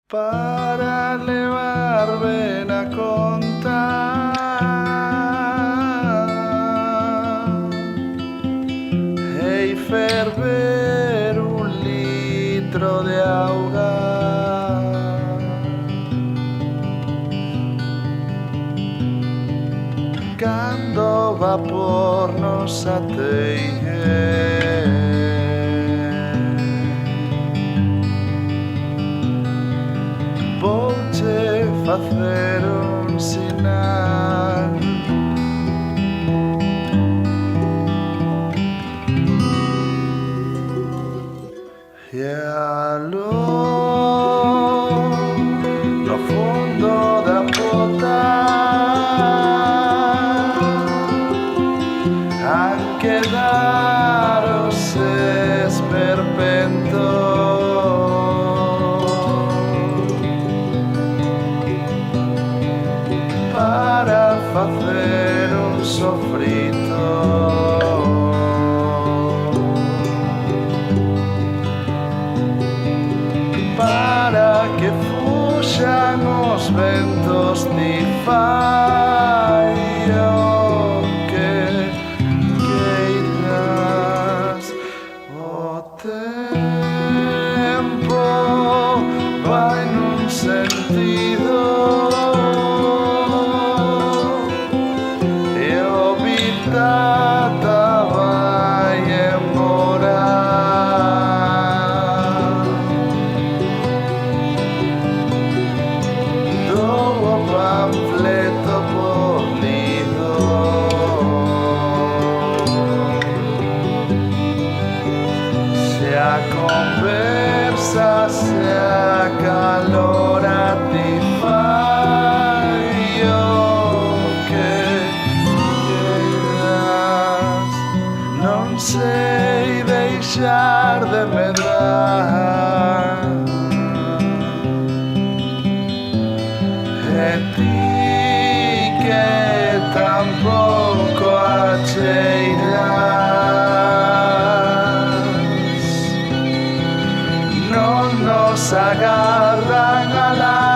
para levar ben a conta. Hei ferver un litro de auga. Cando o vapor nos ateie, vouche facer un sinal. E aló, no fundo da pota, han quedado os esperpentos para facer un sofrito. Para que fuxan os ventos, ti fai o que queiras. O tempo vai nun sentido e o vitata vai embora. Panfleto por lido, se a conversa se acalora, ti fai o que queiras. Non sei deixar de medrar, e ti que tampouco acheiras, non nos agardan a la